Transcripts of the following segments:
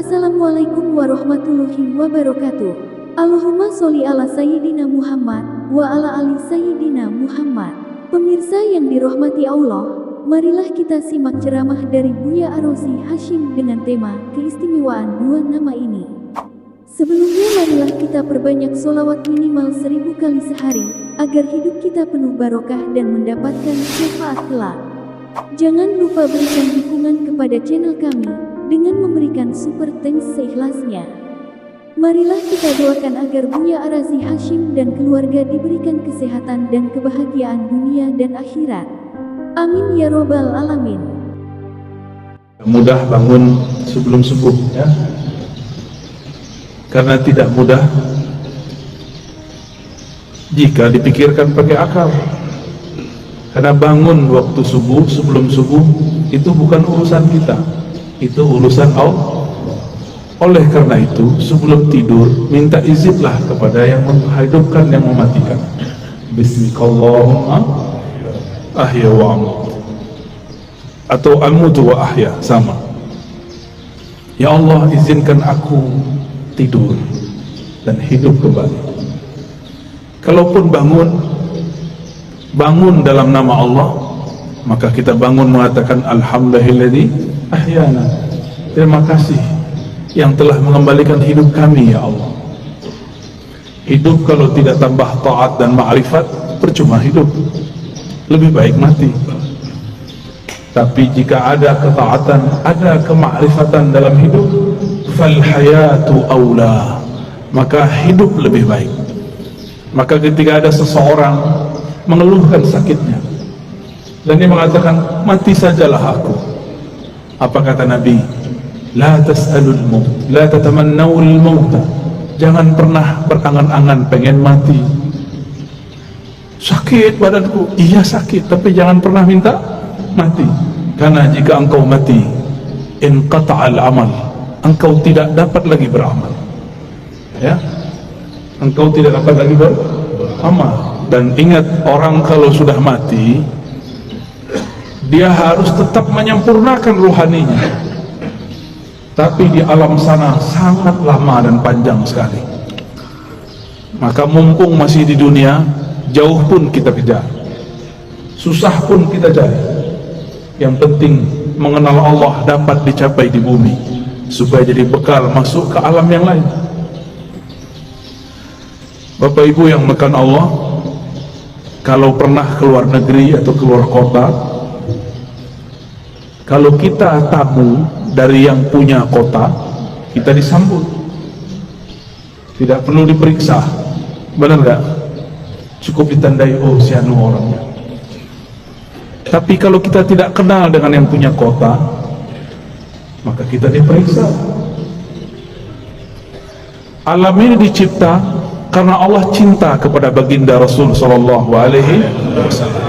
Assalamualaikum warahmatullahi wabarakatuh. Allahumma sholli ala Sayyidina Muhammad wa ala ali Sayyidina Muhammad. Pemirsa yang dirahmati Allah, marilah kita simak ceramah dari Buya Arozi Hashim dengan tema keistimewaan dua nama ini. Sebelumnya marilah kita perbanyak sholawat minimal 1000 kali sehari, agar hidup kita penuh barokah dan mendapatkan syafaat kelak. Jangan lupa berikan dukungan kepada channel kami dengan memberikan super thanks seikhlasnya. Marilah kita doakan agar Buya Arozi Hashim dan keluarga diberikan kesehatan dan kebahagiaan dunia dan akhirat. Amin ya robbal alamin. Mudah bangun sebelum subuh, ya. Karena tidak mudah jika dipikirkan pakai akal. Karena bangun waktu subuh, sebelum subuh, itu bukan urusan kita, itu urusan Allah. Oleh karena itu, sebelum tidur, minta izinlah kepada yang menghidupkan, yang mematikan. Bismillahirrahmanirrahim. Ahya wa amut, atau amutu wa ahya, sama. Ya Allah, izinkan aku tidur dan hidup kembali. Kalaupun bangun dalam nama Allah, maka kita bangun mengatakan alhamdulillahilladzi ahyana. Terima kasih yang telah mengembalikan hidup kami, ya Allah. Hidup kalau tidak tambah taat dan ma'rifat, percuma hidup, lebih baik mati. Tapi jika ada ketaatan, ada kemakrifatan dalam hidup, fal hayatu aula, maka hidup lebih baik. Maka ketika ada seseorang mengeluhkan sakitnya dan dia mengatakan, mati sajalah aku, apa kata Nabi? La tas'alul maut, la tatamannawul maut. Jangan pernah berangan-angan pengen mati. Sakit badanku, iya sakit, tapi jangan pernah minta mati. Karena jika engkau mati, inqata'al amal, engkau tidak dapat lagi beramal, ya. Engkau tidak dapat lagi beramal. Dan ingat, orang kalau sudah mati, dia harus tetap menyempurnakan rohaninya. Tapi di alam sana sangat lama dan panjang sekali. Maka mumpung masih di dunia, jauh pun kita kejar, susah pun kita cari. Yang penting mengenal Allah dapat dicapai di bumi, supaya jadi bekal masuk ke alam yang lain. Bapak Ibu yang makan Allah, kalau pernah keluar negeri atau keluar kota, kalau kita tamu dari yang punya kota, kita disambut, tidak perlu diperiksa, benar gak? Cukup ditandai, oh si anu orangnya. Tapi kalau kita tidak kenal dengan yang punya kota, maka kita diperiksa. Alam ini dicipta karena Allah cinta kepada baginda Rasul sallallahu alaihi wasallam.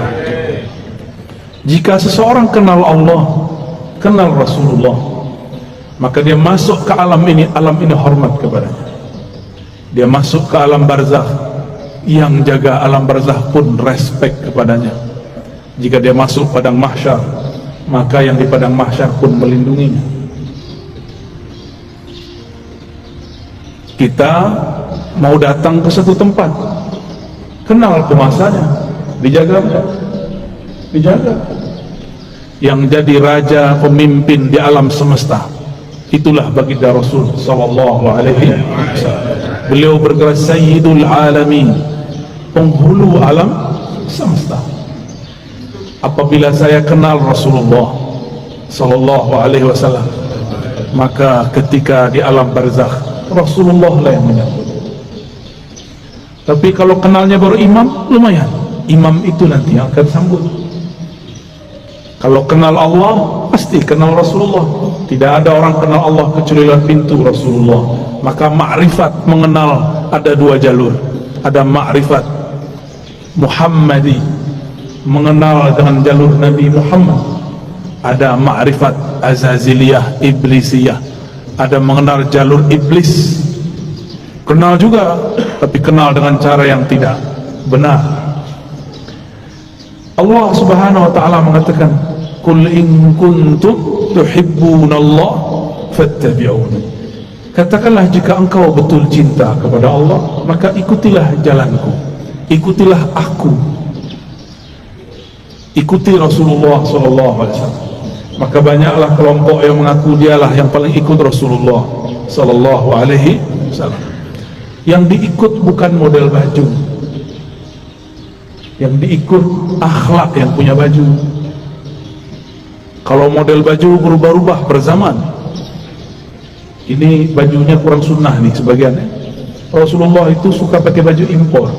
Jika seseorang kenal Allah, kenal Rasulullah, maka dia masuk ke alam ini hormat kepadanya. Dia masuk ke alam barzakh, yang jaga alam barzakh pun respect kepadanya. Jika dia masuk padang mahsyar, maka yang di padang mahsyar pun melindunginya. Kita mau datang ke satu tempat, kenal penguasanya, dijaga enggak? Dijaga. Yang jadi raja, pemimpin di alam semesta, itulah baginda Rasul sallallahu alaihi wasallam. Beliau bergerak sayyidul alamin, penghulu alam semesta. Apabila saya kenal Rasulullah sallallahu alaihi wasallam, maka ketika di alam barzakh, Rasulullah lah yang menyambut. Tapi kalau kenalnya baru imam, lumayan, imam itu nanti yang akan sambut. Kalau kenal Allah, pasti kenal Rasulullah. Tidak ada orang kenal Allah kecuali lewat pintu Rasulullah. Maka ma'rifat mengenal ada dua jalur. Ada ma'rifat Muhammadi, mengenal dengan jalur Nabi Muhammad. Ada ma'rifat Azaziliyah, Iblisiyah. Ada mengenal jalur iblis. Kenal juga, tapi kenal dengan cara yang tidak benar. Allah subhanahu wa ta'ala mengatakan, Qul in kuntum tuhibbunallah fattabi'uni. Katakanlah, jika engkau betul cinta kepada Allah, maka ikutilah jalanku, ikutilah aku, ikuti Rasulullah SAW. Maka banyaklah kelompok yang mengaku dialah yang paling ikut Rasulullah SAW. Yang diikut bukan model baju, yang diikut akhlak yang punya baju. Kalau model baju berubah-ubah per zaman, ini bajunya kurang sunnah nih sebagiannya. Rasulullah itu suka pakai baju impor.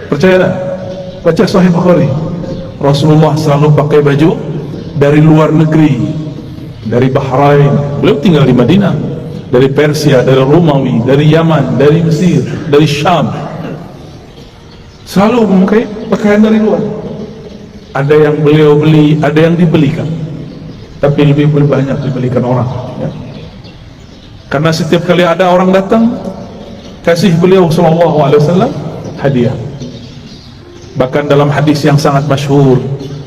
Percaya tak? Baca Sahih Bukhari, Rasulullah selalu pakai baju dari luar negeri, dari Bahrain, beliau tinggal di Madinah, dari Persia, dari Romawi, dari Yaman, dari Mesir, dari Syam, selalu memakai pakaian dari luar. Ada yang beliau beli, ada yang dibelikan, tapi lebih banyak dibelikan orang, ya. Karena setiap kali ada orang datang, kasih beliau SAW hadiah. Bahkan dalam hadis yang sangat masyhur,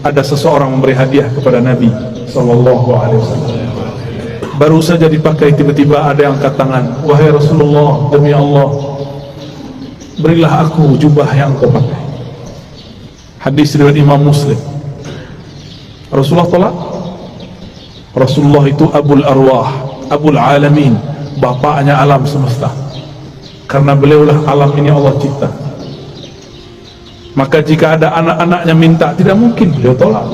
ada seseorang memberi hadiah kepada Nabi SAW. Baru saja dipakai, tiba-tiba ada yang angkat tangan, wahai Rasulullah, demi Allah, berilah aku jubah yang kau pakai. Hadis riwayat Imam Muslim. Rasulullah tolak. Rasulullah itu Abul Arwah, Abul Alamin, bapaknya alam semesta. Karena beliaulah alam ini Allah cipta. Maka jika ada anak-anaknya minta, tidak mungkin beliau tolak.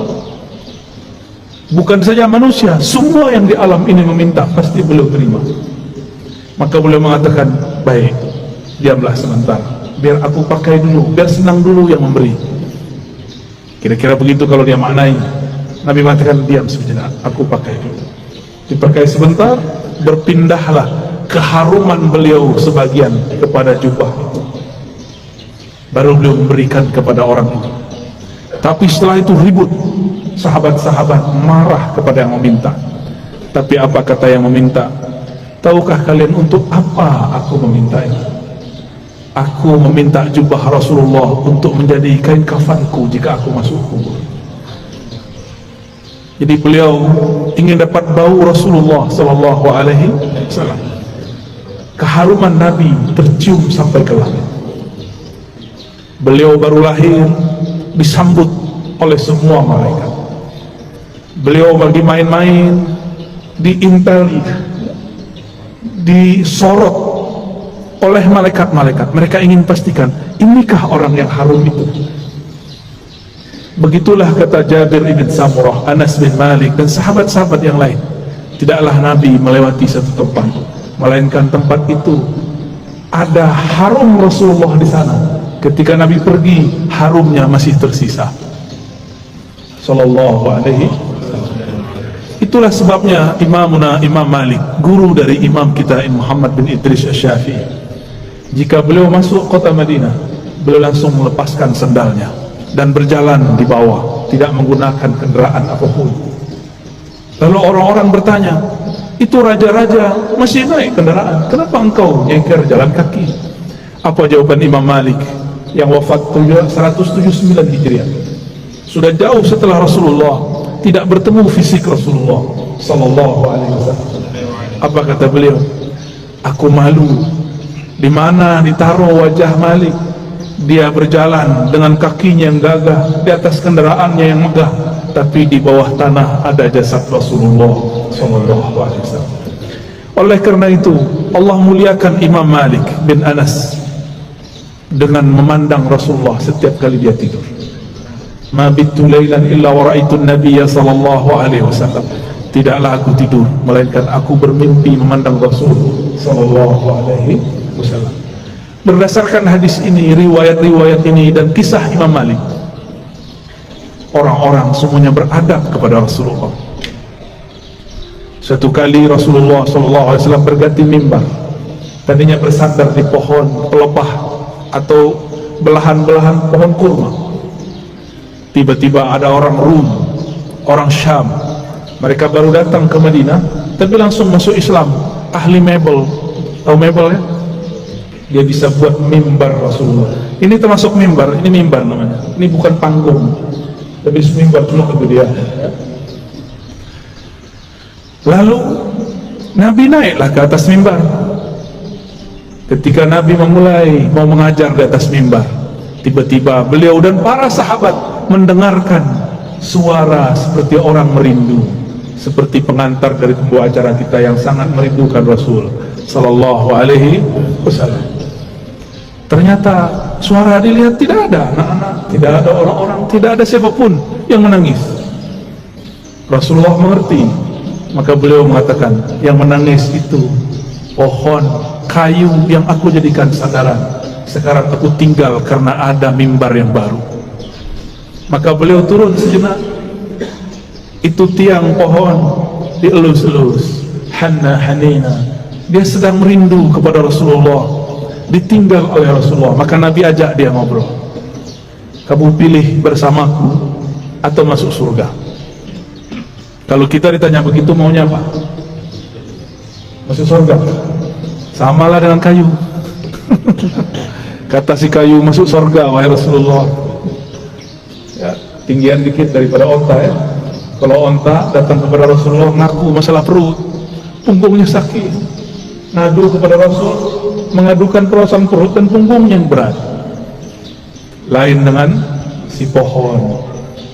Bukan saja manusia, semua yang di alam ini meminta, pasti beliau terima. Maka beliau mengatakan, baik, diamlah sebentar, biar aku pakai dulu, biar senang dulu yang memberi. Kira-kira begitu kalau dia maknai. Nabi mengatakan, diam sejenak, aku pakai dulu. Dipakai sebentar, berpindahlah keharuman beliau sebagian kepada jubah itu. Baru beliau memberikan kepada orang itu. Tapi setelah itu ribut, sahabat-sahabat marah kepada yang meminta. Tapi apa kata yang meminta? Tahukah kalian untuk apa aku meminta ini? Aku meminta jubah Rasulullah untuk menjadi kain kafanku jika aku masuk kubur. Jadi beliau ingin dapat bau Rasulullah SAW. Keharuman Nabi tercium sampai ke langit. Beliau baru lahir, disambut oleh semua malaikat. Beliau bagi main-main, diinteli, disorot oleh malaikat-malaikat. Mereka ingin pastikan, inikah orang yang harum itu? Begitulah kata Jabir ibn Samurah, Anas bin Malik, dan sahabat-sahabat yang lain. Tidaklah Nabi melewati satu tempat, melainkan tempat itu ada harum Rasulullah di sana. Ketika Nabi pergi, harumnya masih tersisa. Sallallahu alaihi wasallam. Itulah sebabnya Imam Malik, guru dari Imam kita Muhammad bin Idris Asy-Syafi'i, jika beliau masuk kota Madinah, beliau langsung melepaskan sendalnya dan berjalan di bawah, tidak menggunakan kendaraan apapun. Lalu orang-orang bertanya, itu raja-raja masih naik kendaraan, kenapa engkau nyengker jalan kaki? Apa jawaban Imam Malik yang wafat 179 Hijriah, sudah jauh setelah Rasulullah, tidak bertemu fisik Rasulullah sallallahu alaihi wasallam. Apa kata beliau? Aku malu di mana ditaruh wajah Malik. Dia berjalan dengan kakinya yang gagah di atas kendaraannya yang megah, tapi di bawah tanah ada jasad Rasulullah sallallahu alaihi wasallam. Oleh karena itu Allah muliakan Imam Malik bin Anas dengan memandang Rasulullah setiap kali dia tidur. Ma bittu lailan illa wa ra'aitu an-nabiyya sallallahu alaihi wasallam. Tidaklah aku tidur melainkan aku bermimpi memandang Rasul sallallahu alaihi wasallam. Berdasarkan hadis ini, riwayat-riwayat ini dan kisah Imam Malik, orang-orang semuanya beradab kepada Rasulullah. Satu kali Rasulullah sallallahu alaihi wasallam berganti mimbar. Tadinya bersandar di pohon pelepah atau belahan-belahan pohon kurma. Tiba-tiba ada orang Rum, orang Syam, mereka baru datang ke Madinah, tapi langsung masuk Islam. Ahli mebel, tahu mebel ya? Dia bisa buat mimbar Rasulullah. Ini termasuk mimbar, ini mimbar namanya. Ini bukan panggung, tapi mimbar cuma kegedean. Lalu Nabi naiklah ke atas mimbar. Ketika Nabi memulai mau mengajar di atas mimbar, tiba-tiba beliau dan para sahabat mendengarkan suara seperti orang merindu, seperti pengantar dari pembawa acara kita yang sangat merindukan Rasul sallallahu alaihi wasallam. Ternyata suara dilihat tidak ada anak-anak, tidak ada orang-orang, tidak ada siapapun yang menangis. Rasulullah mengerti, maka beliau mengatakan, yang menangis itu pohon kayu yang aku jadikan sandaran. Sekarang aku tinggal karena ada mimbar yang baru. Maka beliau turun sejenak. Itu tiang pohon dielus-elus, hanna hanina. Dia sedang merindu kepada Rasulullah, ditinggal oleh Rasulullah. Maka Nabi ajak dia ngobrol. Kamu pilih bersamaku atau masuk surga? Kalau kita ditanya begitu, maunya apa? Masuk surga. Samalah dengan kayu. Kata si kayu, masuk surga wahai Rasulullah. Ya, tinggian dikit daripada onta ya. Kalau onta datang kepada Rasulullah ngaku masalah perut, punggungnya sakit, ngadu kepada Rasul, mengadukan perasaan perut dan punggungnya yang berat. Lain dengan si pohon,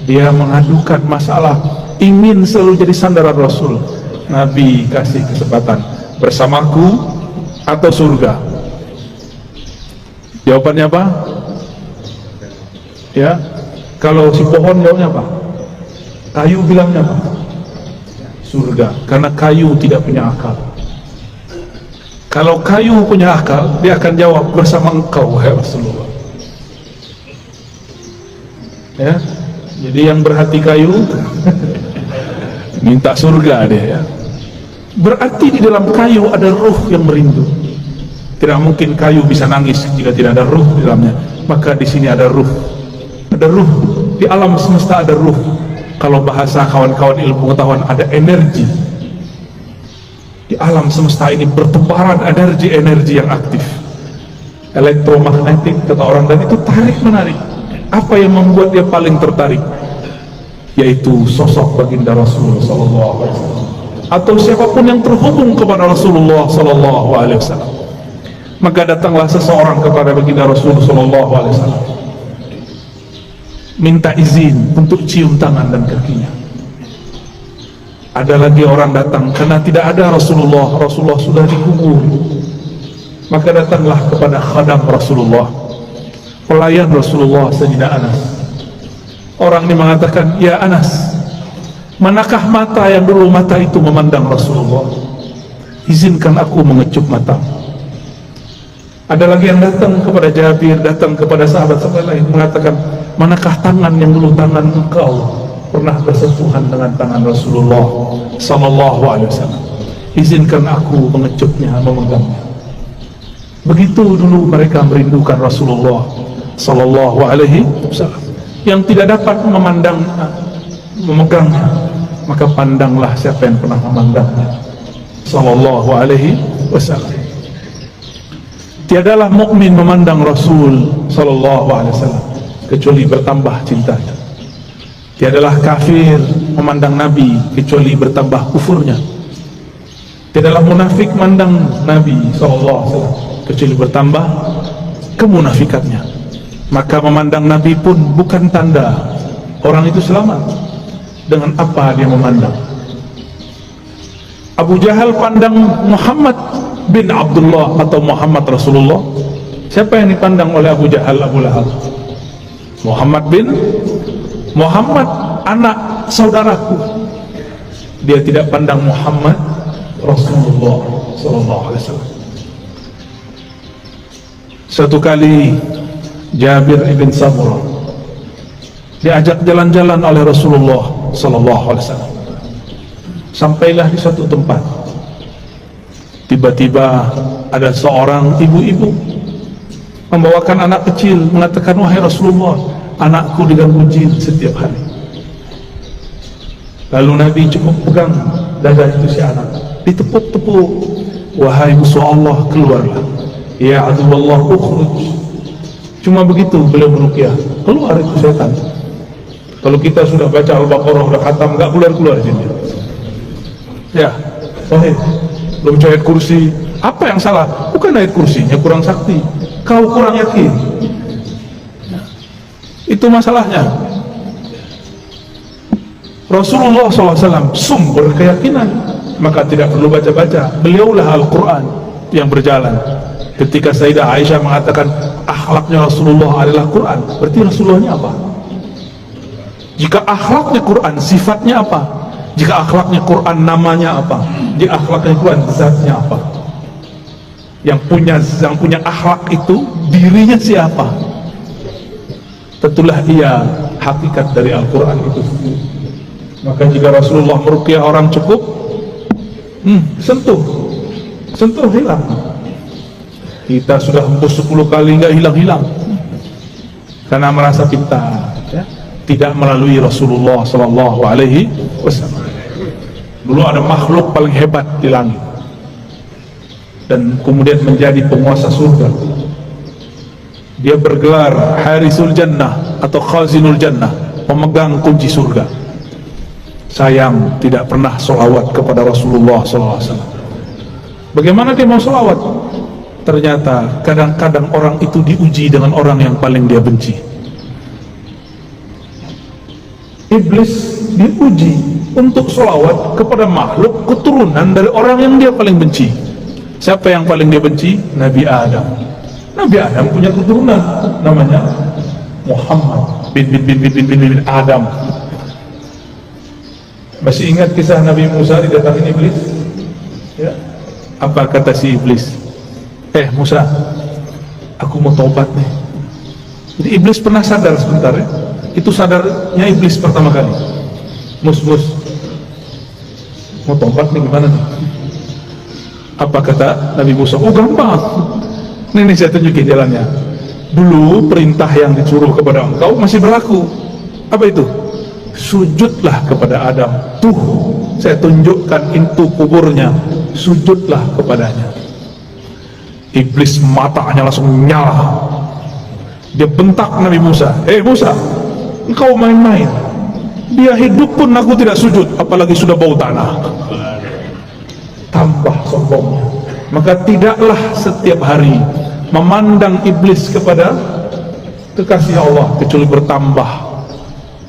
dia mengadukan masalah, ingin selalu jadi sandaran Rasul. Nabi kasih kesempatan, bersamaku atau surga? Jawabannya apa? Ya, kalau si pohon jawabnya apa? Kayu bilangnya apa? Surga, karena kayu tidak punya akal. Kalau kayu punya akal, dia akan jawab bersama engkau wahai Rasulullah. Ya, jadi yang berhati kayu minta surga dia ya. Berarti di dalam kayu ada ruh yang merindu. Tidak mungkin kayu bisa nangis jika tidak ada ruh di dalamnya. Maka di sini ada ruh. Ada ruh. Di alam semesta ada ruh. Kalau bahasa kawan-kawan ilmu pengetahuan, ada energi. Di alam semesta ini bertebaran energi yang aktif. Elektromagnetik kata orang, dan itu tarik menarik. Apa yang membuat dia paling tertarik? Yaitu sosok baginda Rasul sallallahu alaihi wasallam, atau siapapun yang terhubung kepada Rasulullah sallallahu alaihi wasallam. Maka datanglah seseorang kepada baginda Rasul sallallahu alaihi wasallam, minta izin untuk cium tangan dan kakinya. Ada lagi orang datang karena tidak ada Rasulullah sudah dikubur. Maka datanglah kepada khadam Rasulullah, pelayan Rasulullah, Sayyidina Anas. Orang ini mengatakan, ya Anas, manakah mata yang dulu mata itu memandang Rasulullah? Izinkan aku mengecup mata. Ada lagi yang datang kepada Jabir, datang kepada sahabat-sahabat lain, mengatakan, manakah tangan yang dulu tangan engkau pernah bersentuhan dengan tangan Rasulullah sallallahu alaihi wasallam? Izinkan aku mengecupnya, memegangnya. Begitu dulu mereka merindukan Rasulullah sallallahu alaihi wasallam, yang tidak dapat memegangnya, maka pandanglah siapa yang pernah memandangnya sallallahu alaihi wasallam. Tiadalah mukmin memandang Rasul sallallahu alaihi wasallam kecuali bertambah cintanya. Tiadalah kafir memandang Nabi kecuali bertambah kufurnya. Tiadalah munafik memandang Nabi sallallahu alaihi wasallam kecuali bertambah kemunafikannya. Maka memandang Nabi pun bukan tanda orang itu selamat. Dengan apa dia memandang? Abu Jahal pandang Muhammad bin Abdullah atau Muhammad Rasulullah. Siapa yang dipandang oleh Abu Jahal, Abu Lahab? Muhammad bin Muhammad, anak saudaraku. Dia tidak pandang Muhammad Rasulullah sallallahu alaihi wasallam. Suatu kali Jabir ibn Samurah diajak jalan-jalan oleh Rasulullah sallallahu alaihi wasallam. Sampailah di suatu tempat. Tiba-tiba ada seorang ibu-ibu membawakan anak kecil, mengatakan, wahai Rasulullah, anakku diganggu jin setiap hari. Lalu Nabi cukup pegang dada itu si anak, ditepuk-tepuk. Wahai musuh Allah, keluarlah. Ya aduwallah, ukhruj. Cuma begitu beliau meruqyah, keluar itu setan. Kalau kita sudah baca Al-Baqarah, sudah khatam, nggak keluar-keluar jinnya. Ya, sahih. belum ayat kursi. Apa yang salah? Bukan ayat kursinya kurang sakti, kau kurang yakin. Itu masalahnya. Rasulullah SAW sumber keyakinan, maka tidak perlu baca-baca. Beliaulah Al-Quran yang berjalan. Ketika Sayyidah Aisyah mengatakan akhlaknya Rasulullah adalah Quran, berarti Rasulullahnya apa? Jika akhlaknya Quran, sifatnya apa? Jika akhlaknya Quran, namanya apa? Jika akhlaknya Quran, zatnya apa? Yang punya akhlak itu dirinya siapa? Tentulah ia hakikat dari Al-Quran itu. Maka jika Rasulullah meruqyah orang cukup, sentuh hilang. Kita sudah hembus 10 kali nggak hilang-hilang karena merasa pintar, ya? Tidak melalui Rasulullah Sallallahu Alaihi Wasallam. Dulu ada makhluk paling hebat di langit dan kemudian menjadi penguasa surga. Dia bergelar Harisul Jannah atau Khazinul Jannah, pemegang kunci surga. Sayang tidak pernah sholawat kepada Rasulullah SAW. Bagaimana dia mau sholawat? Ternyata kadang-kadang orang itu diuji dengan orang yang paling dia benci. Iblis diuji untuk sholawat kepada makhluk keturunan dari orang yang dia paling benci. Siapa yang paling dia benci? Nabi Adam. Nabi Adam punya keturunan namanya Muhammad bin Adam. Masih ingat kisah Nabi Musa didatangin iblis? Ya. Apa kata si iblis? Musa, aku mau taubat nih. Jadi iblis pernah sadar sebentar, ya. Itu sadarnya iblis pertama kali. Mus, mau taubat nih gimana nih? Apa kata Nabi Musa? Oh gampang. Nih saya tunjukin jalannya. Dulu perintah yang disuruh kepada engkau masih berlaku. Apa itu? Sujudlah kepada Adam. Tuh, saya tunjukkan itu kuburnya. Sujudlah kepadanya. Iblis matanya langsung nyala. Dia bentak Nabi Musa. Musa, engkau main-main. Dia hidup pun aku tidak sujud, apalagi sudah bau tanah. Tambah sombongnya. Maka tidaklah setiap hari memandang iblis kepada kekasih Allah, kecuali bertambah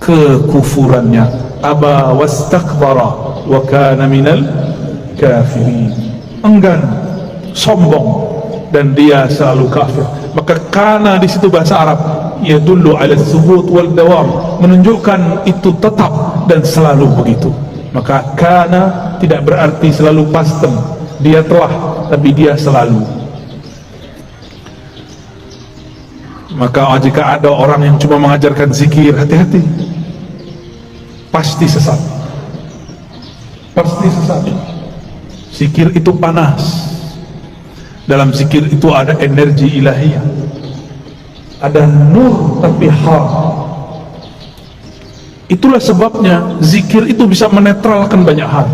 kekufurannya. Aba wastakbara wa kana minal kafirin. Enggan, sombong, dan dia selalu kafir. Maka kana di situ bahasa Arab yadullu ala thubut wal dawam, menunjukkan itu tetap dan selalu begitu. Maka kana tidak berarti selalu pastem, dia telah, tapi dia selalu. Maka jika ada orang yang cuma mengajarkan zikir, hati-hati, pasti sesat. Pasti sesat. Zikir itu panas. Dalam zikir itu ada energi ilahiyah, ada nur tapi haram. Itulah sebabnya zikir itu bisa menetralkan banyak hal.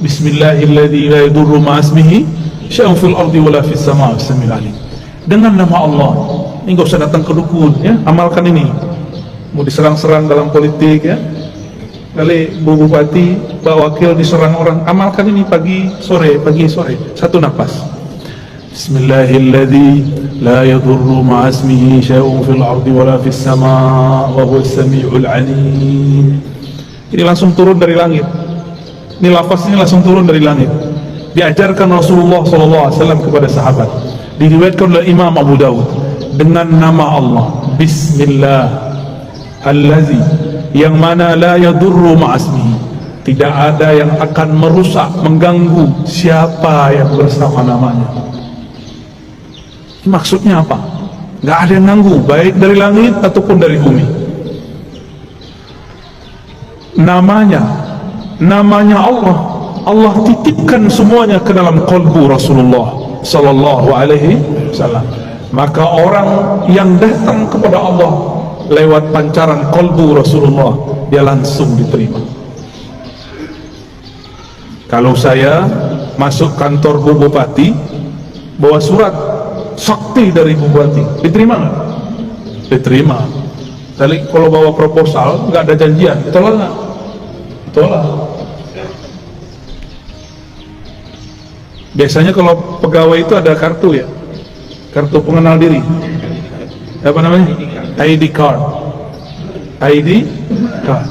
Bismillahirrahmanirrahim, la yadurru ma'asmihi syai'un fil ardi wala fis sama' as-sami'ul alim. Dengan nama Allah. Ini gak usah datang ke dukun, ya. Amalkan ini. Mau diserang-serang dalam politik, ya. Kali Bu Bupati, Pak Wakil diserang orang, amalkan ini pagi sore, satu nafas. Bismillahirrahmanirrahim, la yadurru ma'asmihi syai'un fil ardi wala fis sama' wa huwas sami'ul alim. Ini langsung turun dari langit. Ini lafaz ini langsung turun dari langit. Diajarkan Rasulullah SAW kepada sahabat. Diriwayatkan oleh Imam Abu Dawud dengan nama Allah. Bismillah allazi, yang mana la yadurru ma'asmihi, tidak ada yang akan merusak, mengganggu siapa yang bersama namanya. Maksudnya apa? Gak ada yang ganggu, baik dari langit ataupun dari bumi. Namanya Allah. Allah titipkan semuanya ke dalam qalbu Rasulullah Sallallahu Alaihi Wasallam. Maka orang yang datang kepada Allah lewat pancaran qalbu Rasulullah, dia langsung diterima. Kalau saya masuk kantor Bu Bupati, bawa surat sakti dari Bu Bupati, diterima nggak? Diterima. Tapi kalau bawa proposal nggak ada janjian, tolak nggak? Tolak. Biasanya kalau pegawai itu ada kartu ya, kartu pengenal diri, apa namanya? ID card. ID card.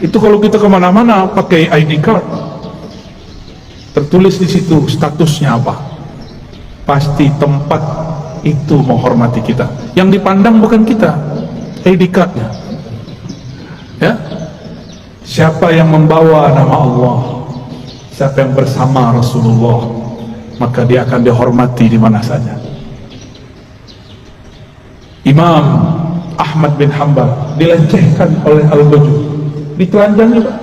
Itu kalau kita kemana-mana pakai ID card, tertulis di situ statusnya apa. Pasti tempat itu menghormati kita. Yang dipandang bukan kita, ID cardnya. Ya, siapa yang membawa nama Allah, siapa yang bersama Rasulullah, maka dia akan dihormati di mana saja. Imam Ahmad bin Hanbal dilecehkan oleh Al-Ghazali, ditelanjangi Pak.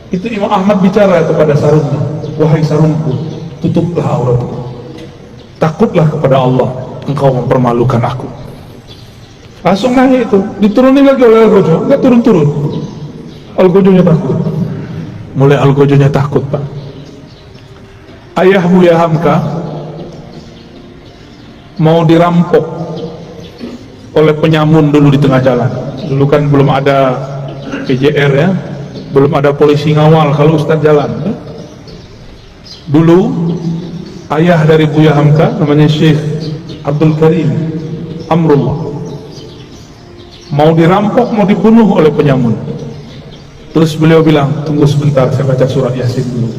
Itu Imam Ahmad bicara kepada sarungnya, wahai sarungku, tutuplah auratku, takutlah kepada Allah, engkau mempermalukan aku. Langsung nanya itu, diturunin lagi oleh Al-Ghazali, enggak turun-turun. Al-Ghazalinya takut. Mulai Al-Ghazalinya takut Pak. Ayah Buya Hamka mau dirampok oleh penyamun dulu di tengah jalan. Dulu kan belum ada PJR ya, belum ada polisi ngawal kalau Ustadz jalan ya. Dulu ayah dari Buya Hamka namanya Syekh Abdul Karim Amrullah mau dirampok, mau dibunuh oleh penyamun. Terus beliau bilang, tunggu sebentar, saya baca surat Yasin dulu.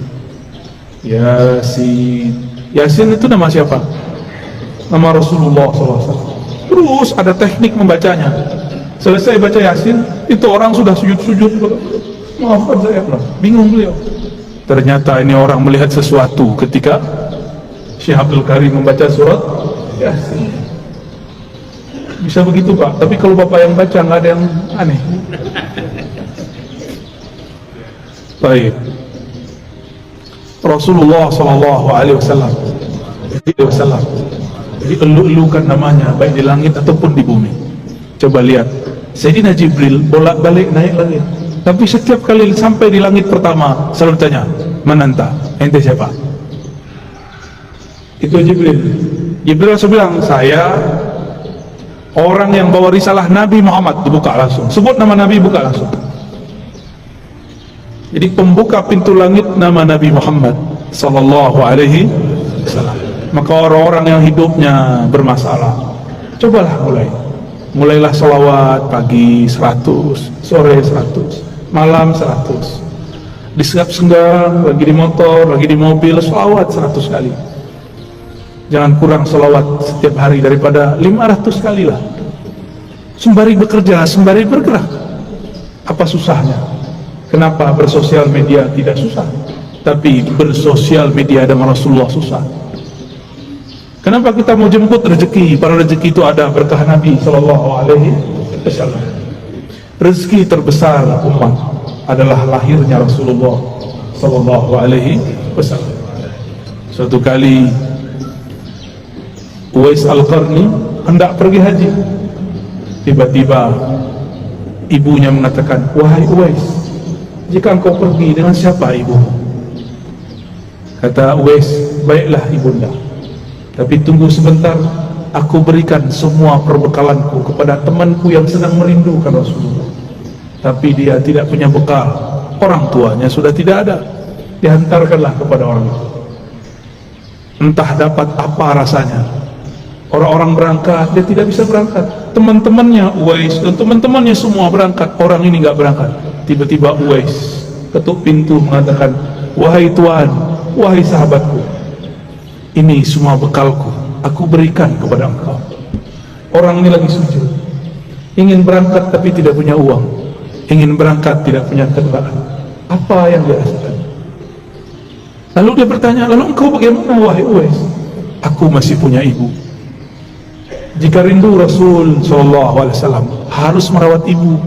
Yasin. Yasin itu nama siapa? Nama Rasulullah SAW. Terus ada teknik membacanya. Selesai baca Yasin, itu orang sudah sujud-sujud. Maafkan saya, bingung beliau. Ternyata ini orang melihat sesuatu ketika Syekh Abdul Karim membaca surat Yasin. Bisa begitu Pak, tapi kalau Bapak yang baca nggak ada yang aneh. Baik. Rasulullah SAW dielu-elukan namanya baik di langit ataupun di bumi. Coba lihat, Sayyidina Jibril bolak-balik naik langit, tapi setiap kali sampai di langit pertama selalu tanya, "Mananta? Ente siapa?" Itu Jibril. Jibril langsung bilang, "Saya orang yang bawa risalah Nabi Muhammad." Dibuka langsung, sebut nama Nabi, buka langsung. Jadi pembuka pintu langit nama Nabi Muhammad sallallahu alaihi wasallam. Maka orang-orang yang hidupnya bermasalah, cobalah mulailah salawat pagi 100, sore 100, malam 100. Di setiap senggang, lagi di motor, lagi di mobil, salawat 100 kali. Jangan kurang salawat setiap hari daripada 500 kali lah. Sembari bekerja, sembari bergerak. Apa susahnya? Kenapa bersosial media tidak susah, tapi bersosial media dengan Rasulullah susah? Kenapa kita mau jemput rezeki? Para rezeki itu ada berkah Nabi Sallallahu Alaihi Wasallam. Rezeki terbesar umat adalah lahirnya Rasulullah Sallallahu Alaihi Wasallam. Suatu kali Uwais Al-Qarni hendak pergi haji. Tiba-tiba ibunya mengatakan, "Wahai Uwais, jika engkau pergi, dengan siapa ibu?" Kata Uwais, "Baiklah ibunda, tapi tunggu sebentar, aku berikan semua perbekalanku kepada temanku yang sedang merindukan Rasulullah, tapi dia tidak punya bekal, orang tuanya sudah tidak ada." Dihantarkanlah kepada orang itu. Entah dapat apa rasanya. Orang-orang berangkat, dia tidak bisa berangkat. Teman-temannya Uwais dan teman-temannya semua berangkat, orang ini nggak berangkat. Tiba-tiba Uwais ketuk pintu mengatakan, "Wahai Tuhan, wahai sahabatku, ini semua bekalku, aku berikan kepada engkau." Orang ini lagi sujud, ingin berangkat tapi tidak punya uang, ingin berangkat tidak punya kendaraan. Apa yang dia rasakan? Lalu dia bertanya, "Lalu engkau bagaimana wahai Uwais?" "Aku masih punya ibu." Jika rindu Rasul SAW harus merawat ibu.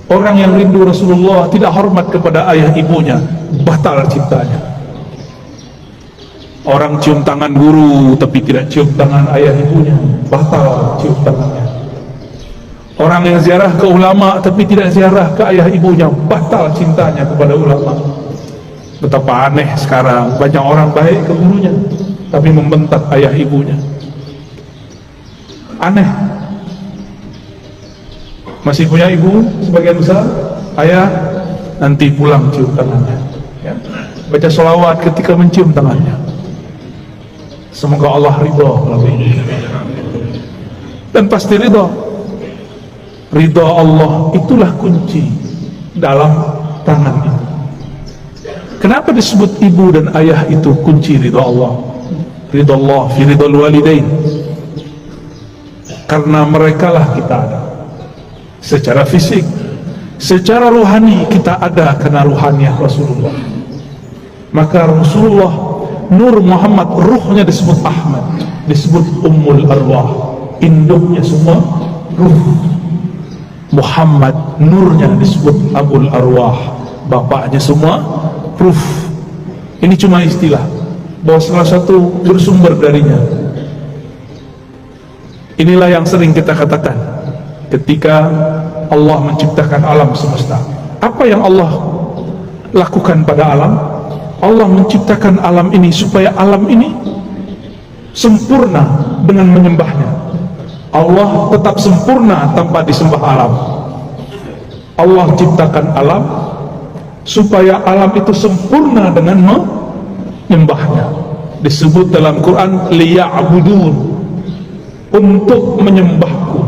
Orang yang rindu Rasulullah tidak hormat kepada ayah ibunya, batal cintanya. Orang cium tangan guru tapi tidak cium tangan ayah ibunya, batal cium tangannya. Orang yang ziarah ke ulama tapi tidak ziarah ke ayah ibunya, batal cintanya kepada ulama. Betapa aneh sekarang, banyak orang baik ke gurunya tapi membentak ayah ibunya. Aneh. Masih punya ibu sebagian besar, ayah nanti pulang cium tangannya ya. baca sholawat ketika mencium tangannya. Semoga Allah ridha. Dan pasti ridha. Ridha Allah itulah kunci dalam tangan itu. Kenapa disebut ibu dan ayah itu kunci ridha Allah? Ridha Allah fi ridhal walidain. Karena merekalah kita ada secara fisik, secara rohani kita ada karena ruhaniah Rasulullah. Maka Rasulullah Nur Muhammad, ruhnya disebut Ahmad, disebut Ummul Arwah, induknya semua ruh. Muhammad, nurnya disebut Abul Arwah, bapaknya semua ruh. Ini cuma istilah, bahwa salah satu bersumber darinya. Inilah yang sering kita katakan ketika Allah menciptakan alam semesta. Apa yang Allah lakukan pada alam? Allah menciptakan alam ini supaya alam ini sempurna dengan menyembahnya. Allah tetap sempurna tanpa disembah alam. Allah ciptakan alam supaya alam itu sempurna dengan menyembahnya. Disebut dalam Quran liya'budun, untuk menyembahku.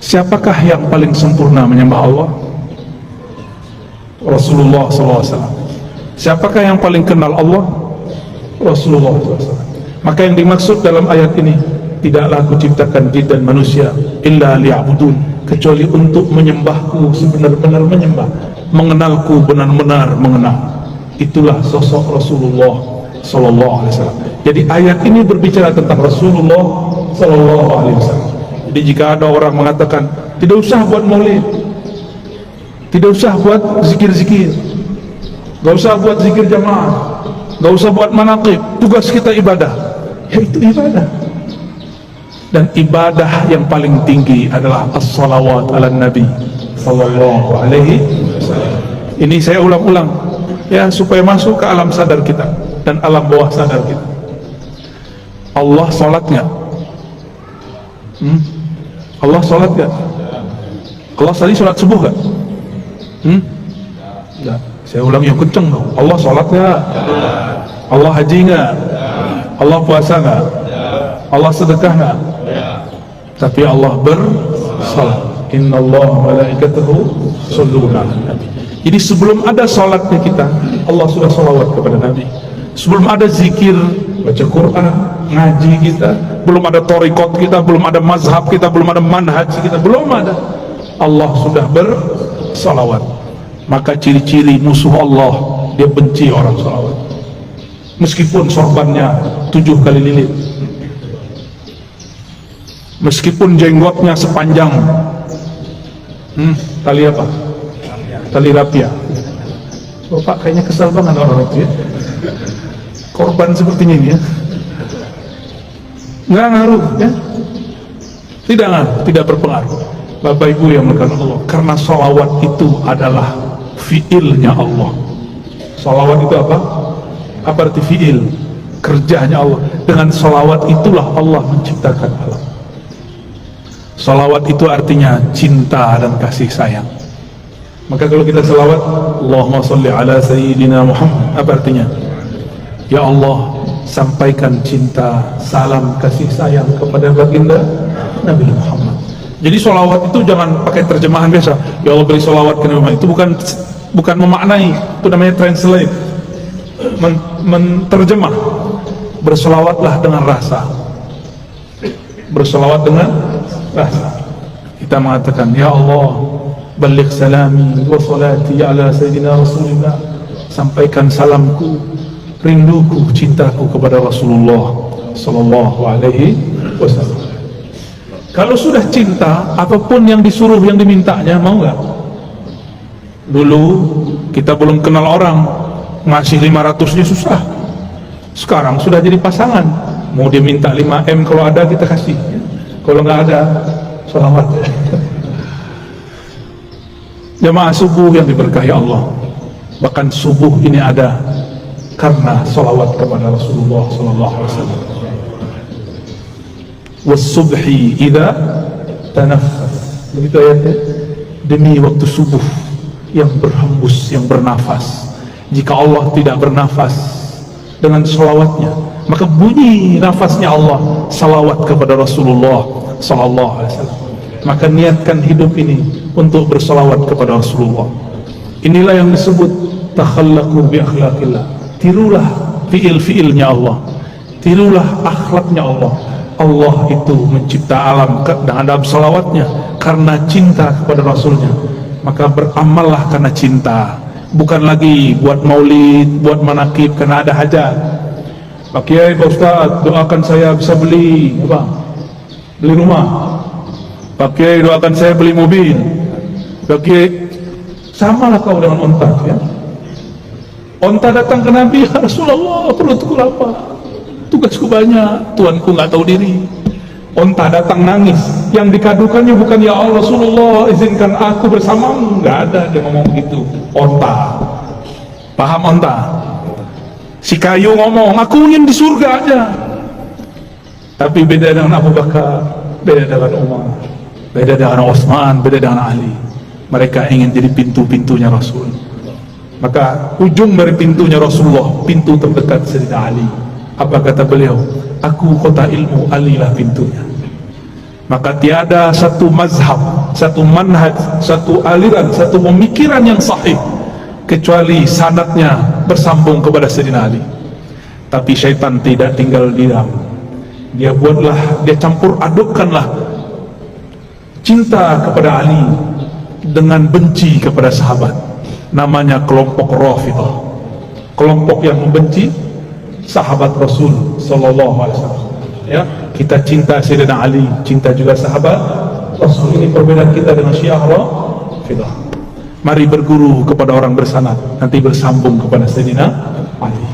Siapakah yang paling sempurna menyembah Allah? Rasulullah SAW. Siapakah yang paling kenal Allah? Rasulullah SAW. Maka yang dimaksud dalam ayat ini, tidaklah aku ciptakan jin dan manusia illa liya'budun, kecuali untuk menyembahku sebenar-benar menyembah, mengenalku benar-benar mengenal. Itulah sosok Rasulullah SAW. Jadi ayat ini berbicara tentang Rasulullah SAW. Jadi jika ada orang mengatakan tidak usah buat maulid, tidak usah buat zikir-zikir, gak usah buat zikir jamaah, gak usah buat manaqib, tugas kita ibadah, ya itu ibadah. Dan ibadah yang paling tinggi adalah as-salawat ala nabi sallallahu alaihi wasallam. Ini saya ulang-ulang ya, supaya masuk ke alam sadar kita dan alam bawah sadar kita. Allah sholat nggak? Allah sholat nggak? Allah tadi sholat subuh nggak? Nggak. Saya ulang yang kenceng dong. Allah sholat nggak? Allah haji nggak? Allah puasa nggak? Allah sedekah nggak? Tapi Allah bersalat. Inna Allah malaikatahu shalluna 'alan nabi. Jadi sebelum ada sholatnya kita, Allah sudah sholawat kepada Nabi. Sebelum ada zikir, baca Quran, ngaji kita, belum ada thariqat kita, belum ada mazhab kita, belum ada manhaj kita, belum ada, Allah sudah bersalawat. Maka ciri-ciri musuh Allah, dia benci orang salawat, meskipun sorbannya 7 kali lilit, meskipun jenggotnya sepanjang tali apa? Tali rapia. Bapak kayaknya kesal banget orang itu ya, korban sepertinya ini ya. Nggak ngaruh ya, tidak ngaruh, tidak berpengaruh Bapak Ibu yang mengatakan Allah, karena sholawat itu adalah fiilnya Allah. Sholawat itu apa? Apa arti fiil? Kerjanya Allah. Dengan sholawat itulah Allah menciptakan alam. Sholawat itu artinya cinta dan kasih sayang. Maka kalau kita sholawat, Allahumma sholli ala sayyidina Muhammad, apa artinya? Ya Allah, sampaikan cinta, salam, kasih sayang kepada baginda Nabi Muhammad. Jadi sholawat itu jangan pakai terjemahan biasa. Ya Allah beri sholawat ke Nabi Muhammad. Itu bukan memaknai, itu namanya translate, menterjemah. Bersolawatlah dengan rasa. Bersolawat dengan rasa. Kita mengatakan, Ya Allah, baligh salami wa salati ala sayyidina Rasulullah. Sampaikan salamku, rinduku, cintaku kepada Rasulullah sallallahu alaihi wasallam. Kalau sudah cinta, apapun yang disuruh, yang dimintanya, mau nggak? Dulu kita belum kenal orang, ngasih 500-nya susah. Sekarang sudah jadi pasangan, mau dia minta 5M, kalau ada kita kasih, kalau nggak ada sholawat. Jamaah subuh yang diberkahi Allah, bahkan subuh ini ada karena sholawat kepada Rasulullah sallallahu alaihi wasallam. Was-subhi idza tanaffas, begitu ayatnya, demi waktu subuh yang berhembus, yang bernafas. Jika Allah tidak bernafas dengan salawatnya, maka bunyi nafasnya Allah salawat kepada Rasulullah sallallahu alaihi wasallam. Maka niatkan hidup ini untuk bersalawat kepada Rasulullah. Inilah yang disebut takhallaqu bi akhlaqillah. Tirulah fiil-fiilnya Allah, tirulah akhlaknya Allah. Allah itu mencipta alam dengan salawatnya karena cinta kepada Rasulnya. Maka beramallah karena cinta, bukan lagi buat maulid, buat manakib karena ada hajat. Pak Kiai, Pak Ustaz, doakan saya bisa beli apa? Beli rumah. Pak Kiai, doakan saya beli mobil. Pak Kiai, samalah kau dengan onta, ya. Onta datang ke Nabi, ya Rasulullah, perutku lapar, tugasku banyak, tuanku nggak tahu diri. Onta datang nangis, yang dikadukannya bukan ya Allah Rasulullah izinkan aku bersamamu, nggak ada dia ngomong gitu. Onta, paham onta? Si kayu ngomong, aku ingin di surga aja. Tapi beda dengan Abu Bakar, beda dengan Umar, beda dengan Utsman, beda dengan Ali. Mereka ingin jadi pintu-pintunya Rasul. Maka ujung dari pintunya Rasulullah, pintu terdekat Sayyidina Ali. Apa kata beliau? Aku kota ilmu, alilah pintunya. Maka tiada satu mazhab, satu manhaj, satu aliran, satu pemikiran yang sahih kecuali sanadnya bersambung kepada Sayyidina Ali. Tapi syaitan tidak tinggal diam. Dia buatlah, dia campur adukkanlah cinta kepada Ali dengan benci kepada sahabat. Namanya kelompok Rafidhah, kelompok yang membenci sahabat Rasul sallallahu alaihi wasallam. Ya, kita cinta Sayyidina Ali, cinta juga sahabat Rasul. Ini perbedaan kita dengan Syiah Rafidhah. Mari berguru kepada orang bersanad, nanti bersambung kepada Sayyidina Ali.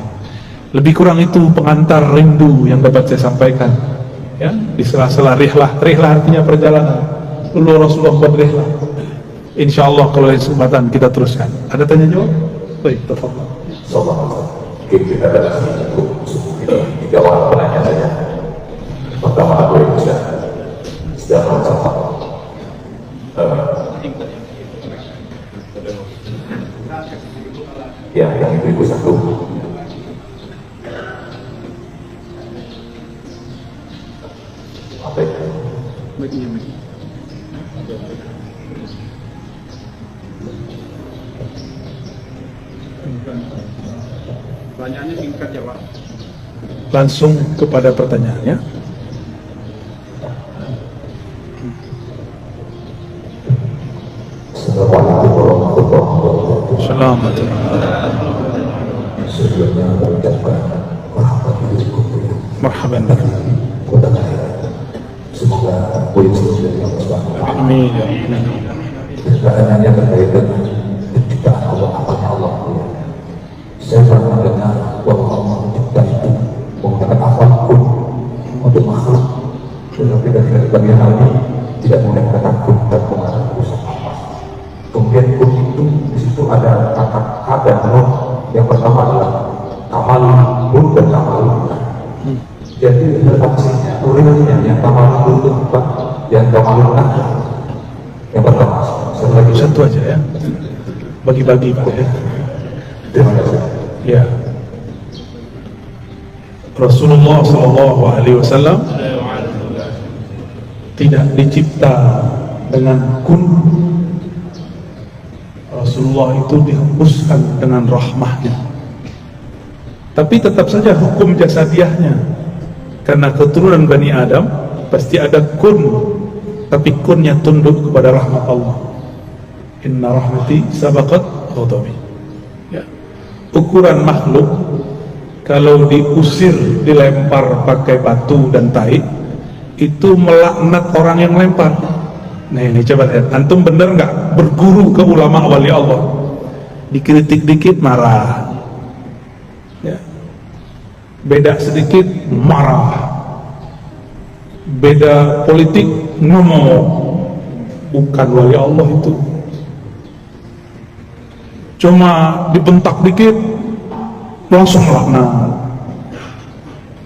Lebih kurang itu pengantar rindu yang dapat saya sampaikan. Ya, di sela-sela rihlah. Rihlah artinya perjalanan. Dulu Rasulullah buat rihlah. Insyaallah kalau ada kesempatan kita teruskan. Ada tanya jawab? Baik, tafadhol. Kita ada tiga orang penanya saja. Pertama, aku yang sudah mencapai yang ibu satu. Apa itu? Pertanyaannya singkat ya Pak. Langsung kepada pertanyaannya. Assalamualaikum warahmatullahi wabarakatuh. Selamat. Sebelumnya mengucapkan Marhaban. Semoga puji dari Allah Subhanahu wa Ta'ala. Amin. Pertanyaannya terkait dengan penciptaan Allah, apanya Allah. Saya pernah mendengar bahwa Allah mencipta itu menggunakan apapun untuk makhluk, tetapi dari bagian hal ini tidak menggunakan kata kun dan menggunakan usaha apa. Kemudian kun itu di situ ada kata ka dan nun. Yang pertama adalah kamal nun dan kamal nun. Jadi redaksinya, tulisannya yang kamal nun itu apa? Yang kamal nun yang pertama. Satu aja ya. Bagi-bagi Pak ya. Terima kasih. Ya. Rasulullah sallallahu alaihi wasallam tidak dicipta dengan kun. Rasulullah itu dihembuskan dengan rahmahnya. Tapi tetap saja hukum jasadiahnya, karena keturunan Bani Adam pasti ada kun, tapi kunnya tunduk kepada rahmat Allah. Inna rahmati sabaqat ghadabi. Ya. Ukuran makhluk kalau diusir, dilempar pakai batu dan tai, itu melaknat orang yang lempar. Nah ini coba lihat, antum bener nggak berguru ke ulama wali Allah, dikritik dikit marah, ya. Beda sedikit marah, beda politik ngomong, bukan wali Allah itu. Cuma dibentak dikit langsung laknat,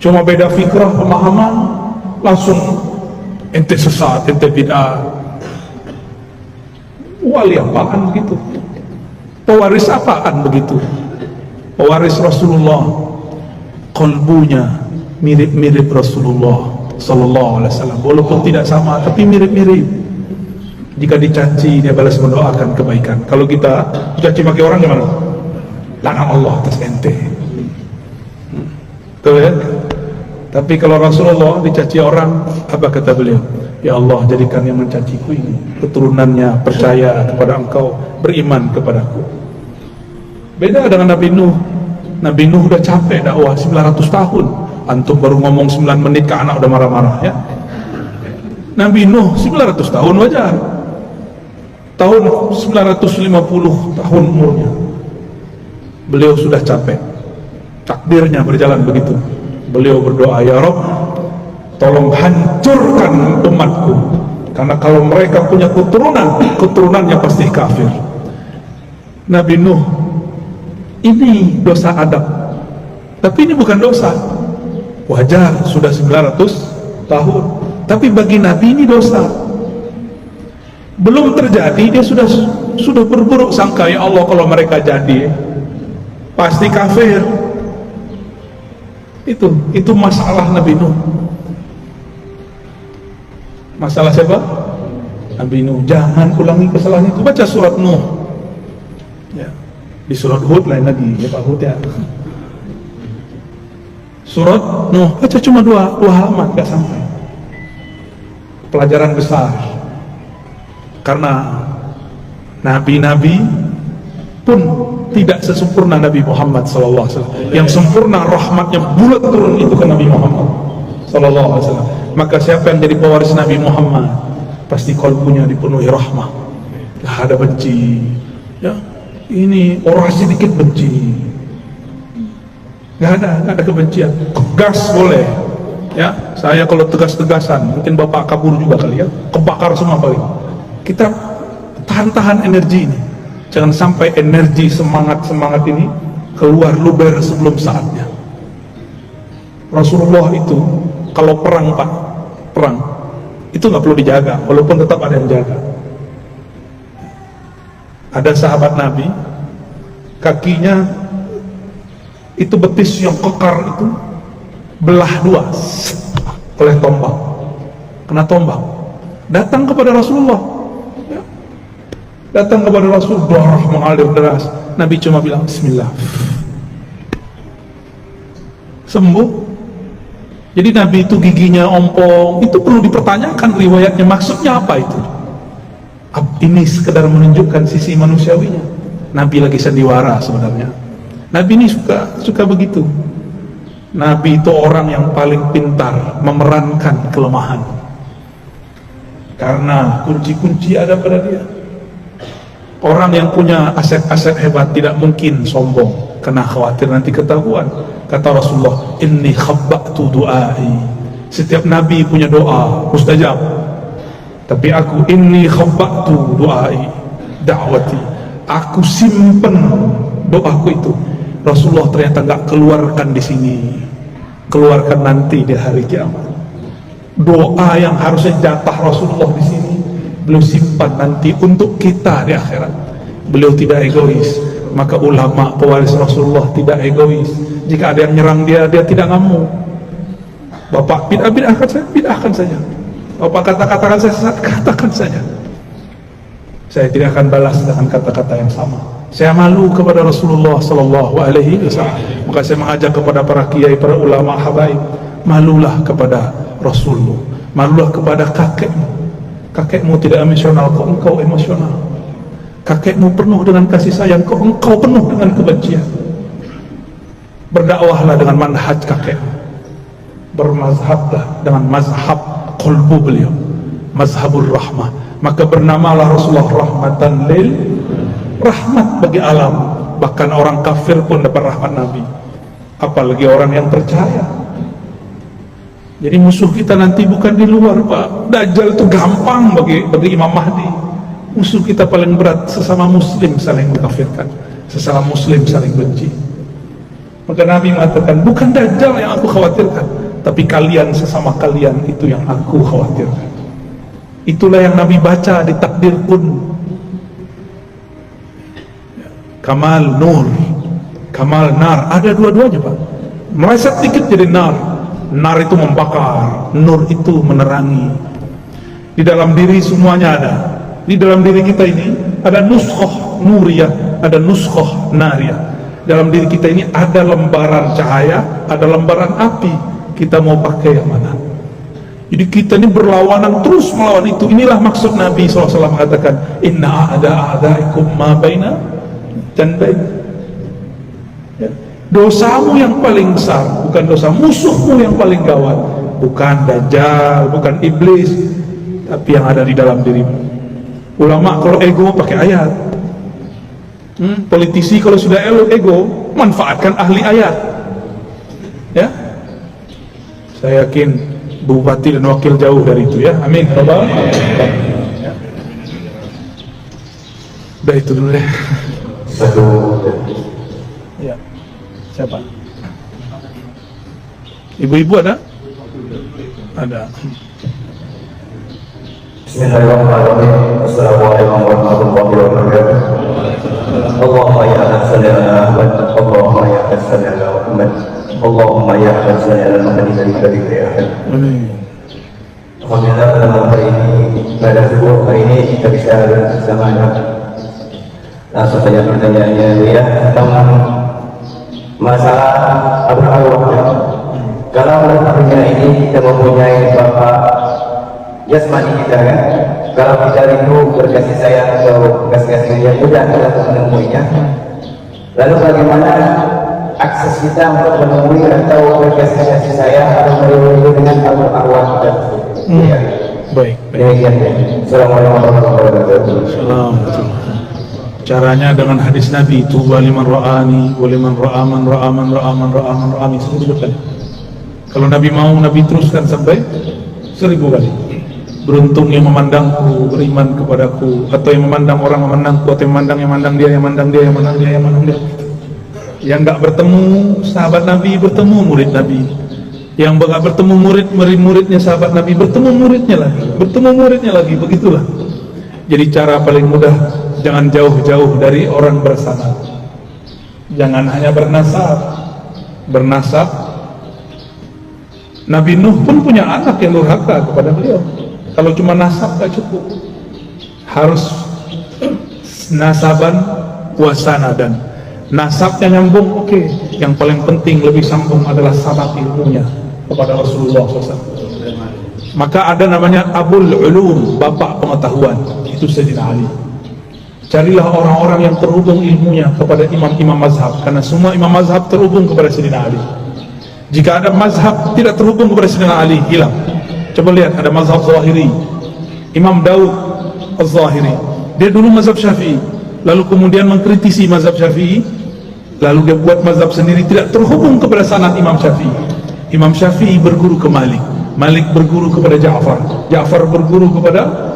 cuma beda fikrah pemahaman langsung ente sesat, ente bid'ah. Wali apaan gitu? Pewaris apaan begitu? Pewaris Rasulullah, qalbunya mirip-mirip Rasulullah sallallahu alaihi wasallam, walaupun tidak sama tapi mirip-mirip. Jika dicaci dia balas mendoakan kebaikan. Kalau kita dicaci pakai orang gimana? Laknat Allah atas ente. Betul ya? Tapi kalau Rasulullah dicaci orang, apa kata beliau? Ya Allah, jadikan yang mencaciku ini keturunannya percaya kepada Engkau, beriman kepadaku. Beda dengan Nabi Nuh. Nabi Nuh udah capek dakwah 900 tahun. Antum baru ngomong 9 menit ke anak udah marah-marah ya. Nabi Nuh 900 tahun wajar. Tahun 950 tahun umurnya. Beliau sudah capek. Takdirnya berjalan begitu. Beliau berdoa, ya Rabb, tolong hancurkan umatku, karena kalau mereka punya keturunannya pasti kafir. Nabi Nuh ini dosa adab, tapi ini bukan dosa, wajar, sudah 900 tahun, tapi bagi Nabi ini dosa. Belum terjadi dia sudah berburuk sangka, ya Allah kalau mereka jadi pasti kafir. Itu masalah Nabi Nuh. Masalah siapa? Nabi Nuh. Jangan ulangi kesalahan itu. Baca surat Nuh ya. Di surat Hud lain lagi ya Pak Hud ya. Surat Nuh baca cuma dua halaman, gak sampai. Pelajaran besar. Karena nabi-nabi pun tidak sesempurna Nabi Muhammad SAW. Yang sempurna rahmatnya bulat turun itu ke Nabi Muhammad SAW. Maka siapa yang jadi pewaris Nabi Muhammad, pasti kalbunya dipenuhi rahmah, gak ada benci ya. Ini orang sedikit benci, gak ada kebencian. Tegas boleh ya. Saya kalau tegas-tegasan, mungkin bapak kabur juga kali ya, kebakar semua paling. Kita tahan energi ini. Jangan sampai energi semangat ini keluar luber sebelum saatnya. Rasulullah itu kalau perang Pak, perang itu nggak perlu dijaga, walaupun tetap ada yang jaga. Ada sahabat Nabi, kakinya itu betis yang kekar itu belah dua oleh tombak, kena tombak. Datang kepada Rasulullah. Datang kepada Rasul, darah mengalir deras. Nabi cuma bilang bismillah, sembuh. Jadi Nabi itu giginya ompong, itu perlu dipertanyakan riwayatnya, maksudnya apa itu? Ini sekedar menunjukkan sisi manusiawinya. Nabi lagi sandiwara sebenarnya. Nabi ini suka begitu. Nabi itu orang yang paling pintar memerankan kelemahan, karena kunci-kunci ada pada dia. Orang yang punya aset-aset hebat tidak mungkin sombong, karena khawatir nanti ketahuan. Kata Rasulullah, inni khabba'tu du'ai. Setiap nabi punya doa mustajab, tapi aku inni khabba'tu du'ai da'wati, aku simpen doaku itu. Rasulullah ternyata nggak keluarkan di sini, keluarkan nanti di hari kiamat. Doa yang harusnya jatah Rasulullah di sini, beliau simpan nanti untuk kita di akhirat. Beliau tidak egois. Maka ulama pewaris Rasulullah tidak egois. Jika ada yang nyerang dia tidak ngamuk. Bapak bid'ahkan saja. Bapak katakan saya sesat, katakan saja. Saya tidak akan balas dengan kata-kata yang sama. Saya malu kepada Rasulullah sallallahu alaihi wasallam. Maka saya mengajak kepada para kiai, para ulama habaib, malulah kepada Rasulullah, malulah kepada kakekmu. Kakekmu tidak emosional, kok engkau emosional. Kakekmu penuh dengan kasih sayang, kok engkau penuh dengan kebencian. Berdakwahlah dengan manhaj kakekmu, bermazhablah dengan mazhab qalbu beliau, mazhabur rahmah. Maka bernamalah Rasulullah rahmatan lil, rahmat bagi alam. Bahkan orang kafir pun dapat rahmat Nabi, apalagi orang yang percaya. Jadi musuh kita nanti bukan di luar Pak. Dajjal itu gampang bagi Imam Mahdi. Musuh kita paling berat sesama muslim saling mengkafirkan, sesama muslim saling benci. Maka Nabi mengatakan, bukan Dajjal yang aku khawatirkan, tapi kalian sesama kalian itu yang aku khawatirkan. Itulah yang Nabi baca di takdir pun. kamal nur, kamal nar, ada dua-duanya Pak. Meleset dikit jadi nar. Nar itu membakar, nur itu menerangi. Di dalam diri semuanya ada. Di dalam diri kita ini ada nuskhoh nuriyah, ada nuskhoh nariyah. Dalam diri kita ini ada lembaran cahaya, ada lembaran api. Kita mau pakai yang mana? Jadi kita ini berlawanan terus melawan itu. Inilah maksud Nabi SAW mengatakan, inna a'daikum ma baina janbain. Ya. Dosamu yang paling besar bukan dosa musuhmu yang paling gawat, bukan Dajjal, bukan iblis, tapi yang ada di dalam dirimu. Ulama kalau ego pakai ayat, politisi kalau sudah ego manfaatkan ahli ayat. Ya, saya yakin bupati dan wakil jauh dari itu ya. Amin. Ya. Udah itu dulu ya. Satu. Ya. Siapa? Ibu-ibu ada? Ada. Bismillahirrahmanirrahim. Assalamualaikum warahmatullahi wabarakatuh. Allahumma ya salli ala Muhammad. Allahumma ya salli ala Muhammad. Allahumma ya salli ala Muhammad dari akhir. Amin. Alhamdulillah pada hari ini, pada subuh hari ini kita bisa bersama langsung saja pertanyaannya ya tentang masalah arwah. Kalau pada dunia ini kita mempunyai bapak jasmani kita kan, kalau kita rindu berkasih sayang atau kasih yang mudah kita untuk menemuinya, lalu bagaimana akses kita untuk menemui atau berkasih sayang atau menemui dengan arwah kita? Ya. Baik. Assalamualaikum warahmatullahi wabarakatuh. Caranya dengan hadis Nabi, tuba liman ra'ani wa liman ra'aman ra'aman ra'aman ra'aman ra'ami 1000 kali. Kalau Nabi mau, Nabi teruskan sampai 1000 kali. Beruntung yang memandangku, beriman kepadaku, atau yang memandang orang memandangku, atau yang memandang dia, yang memandang dia, yang memandang dia, yang memandang dia. Yang enggak bertemu sahabat Nabi, bertemu murid Nabi. Yang enggak bertemu muridnya sahabat Nabi, bertemu muridnya lagi, begitulah. Jadi cara paling mudah, jangan jauh-jauh dari orang bersanad. Jangan hanya bernasab. Nabi Nuh pun punya anak yang durhaka kepada beliau. Kalau cuma nasab tak cukup, harus nasaban wasanadan. Nasabnya nyambung, oke. Yang paling penting lebih sambung adalah sanad ilmunya kepada Rasulullah SAW. Maka ada namanya Abul Ulum, bapak pengetahuan, itu Sayyidina Ali. Carilah orang-orang yang terhubung ilmunya kepada imam-imam mazhab, karena semua imam mazhab terhubung kepada Sayyidina Ali. Jika ada mazhab tidak terhubung kepada Sayyidina Ali, hilang. Coba lihat, ada mazhab Zahiri, Imam Daud Az-Zahiri, dia dulu mazhab Syafi'i, lalu kemudian mengkritisi mazhab Syafi'i, lalu dia buat mazhab sendiri, tidak terhubung kepada sanad Imam Syafi'i. Imam Syafi'i berguru ke Malik, Malik berguru kepada Ja'far, Ja'far berguru kepada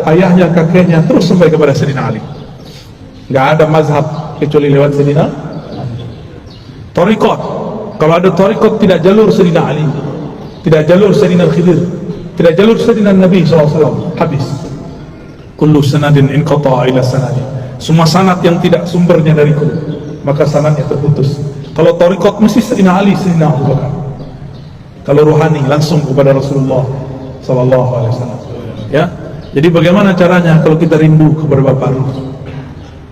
ayahnya, kakeknya, terus sampai kepada Sayyidina Ali. Nggak ada mazhab kecuali lewat Sayyidina Ali. Thariqat, kalau ada thariqat tidak jalur Sayyidina Ali, tidak jalur Sayyidina Khidir, tidak jalur Sayyidina Nabi SAW, habis. Kullu sanadin inqata'a ila sanadi. Semua sanad yang tidak sumbernya dariku, maka sanadnya terputus. Kalau thariqat mesti Sayyidina Ali, Sayyidina Abu Bakar. Kalau rohani langsung kepada Rasulullah SAW. Ya. Jadi bagaimana caranya kalau kita rindu kepada Bapak Ruh?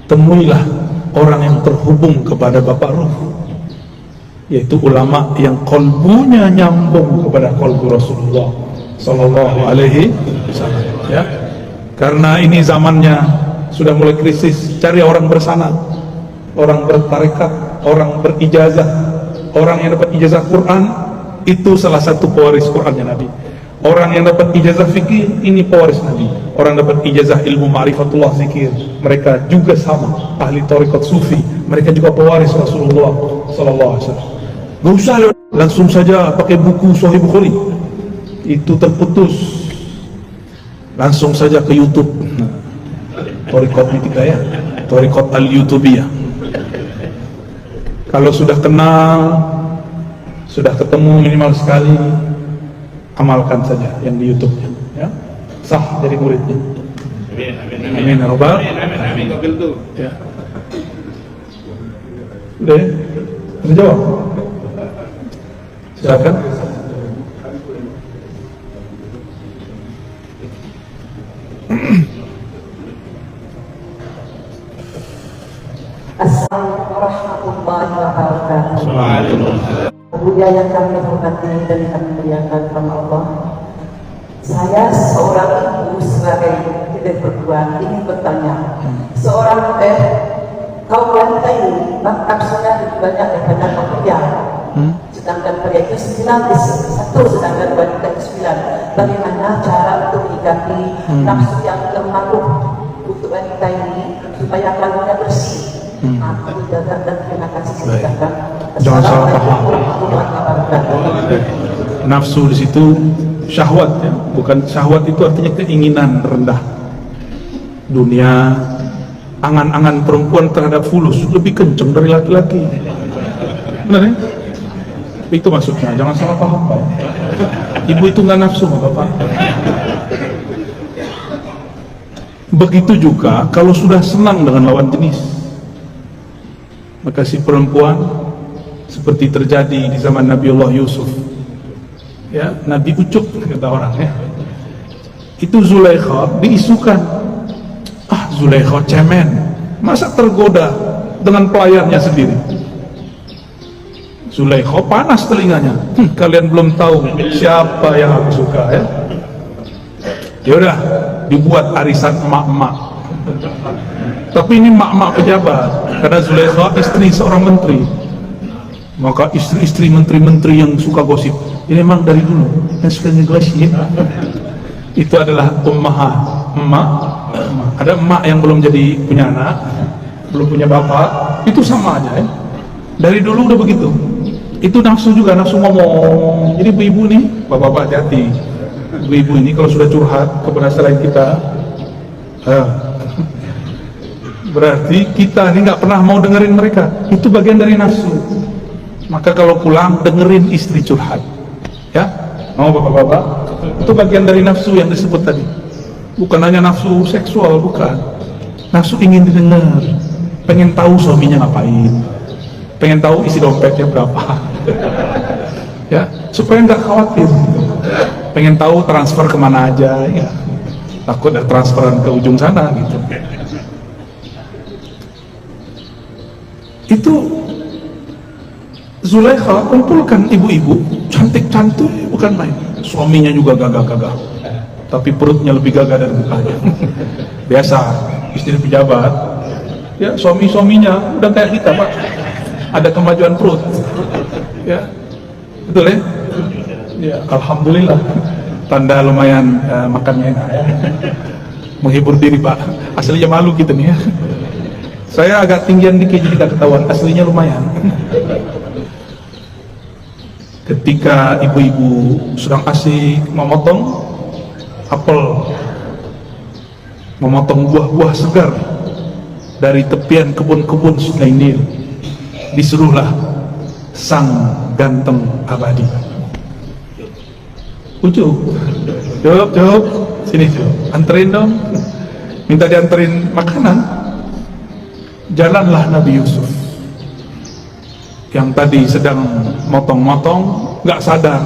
Temuilah orang yang terhubung kepada Bapak Ruh, yaitu ulama yang kolbunya nyambung kepada kolbu Rasulullah Sallallahu Alaihi Wasallam. Ya, karena ini zamannya sudah mulai krisis. Cari orang bersanad, orang bertarekat, orang berijazah, orang yang dapat ijazah Quran, itu salah satu pewaris Qurannya Nabi. Orang yang dapat ijazah fikih, ini pewaris Nabi. Orang dapat ijazah ilmu ma'rifatullah zikir, mereka juga sama ahli tariqat sufi, mereka juga pewaris Rasulullah Sallallahu Alaihi Wasallam. Gak usah langsung saja pakai buku Sahih Bukhari, itu terputus. Langsung saja ke YouTube, tariqat kita ya, tariqat al-YouTubiyah. Kalau sudah kenal, sudah ketemu minimal sekali, amalkan saja yang di YouTube-nya, ya, sah jadi muridnya. Amin. Amin. Amin. Ya. Udah ya? Terjawab? Silakan. Assalamualaikum warahmatullahi wabarakatuh. Buya yang kami hormati dan kami muliakan sama Allah. Saya seorang ibu sebagai tidak berdua ingin bertanya, seorang kaum wanita ini nafsunya lebih banyak daripada kaum pria, sedangkan pria itu 9, sedangkan wanita itu 9. Bagaimana cara untuk menyikapi nafsu yang termaklum untuk wanita ini supaya kalbunya bersih? Aku jaga dan terima kasih. Jangan salah paham. Nafsu di situ syahwat ya, bukan syahwat itu artinya keinginan rendah. Dunia, angan-angan perempuan terhadap fulus lebih kencang dari laki-laki. Benar ya? Itu maksudnya, jangan salah paham Pak. Ibu itu nggak nafsu Bapak. Begitu juga kalau sudah senang dengan lawan jenis, maka si perempuan seperti terjadi di zaman Nabiullah Yusuf ya, Nabi ucup kata orang ya, itu Zulaikha diisukan, Zulaikha cemen, masa tergoda dengan pelayannya sendiri. Zulaikha panas telinganya, kalian belum tahu siapa yang aku suka ya. Ya udah dibuat arisan emak-emak, tapi ini emak-emak pejabat, karena Zulaikha istri seorang menteri. Maka istri-istri menteri-menteri yang suka gosip, ini memang dari dulu yang suka ngegosip itu adalah emak. Ada emak yang belum jadi punya anak, belum punya bapak, itu sama aja ya. Dari dulu udah begitu. Itu nafsu juga, nafsu ngomong. Jadi ibu-ibu nih, bapak-bapak hati-hati. Ibu-ibu ini kalau sudah curhat kepada selain kita, berarti kita ini nggak pernah mau dengerin mereka. Itu bagian dari nafsu. Maka kalau pulang dengerin istri curhat, ya, mau bapak-bapak, itu bagian dari nafsu yang disebut tadi. Bukan hanya nafsu seksual, bukan. Nafsu ingin didengar, pengen tahu suaminya ngapain, pengen tahu isi dompetnya berapa, ya, supaya nggak khawatir. Pengen tahu transfer kemana aja, ya, takut ada transferan ke ujung sana gitu. Itu Zulaikha kumpulkan ibu-ibu cantik-cantik, bukan main. Suaminya juga gagah-gagah, tapi perutnya lebih gagah dari mukanya. Biasa istri pejabat ya, suaminya udah kayak kita Pak, ada kemajuan perut ya, betul ya. Ya alhamdulillah, tanda lumayan makannya enak ya. Menghibur diri Pak, aslinya malu gitu nih ya. Saya agak tinggian dikit jadi gak ketahuan, aslinya lumayan. Ketika ibu-ibu sedang asik memotong apel, memotong buah-buah segar dari tepian kebun-kebun Sungai Nil, disuruhlah sang ganteng abadi. Ucup, jawab, sini Cuk, anterin dong, minta dianterin makanan. Jalanlah Nabi Yusuf yang tadi sedang motong-motong, nggak sadar.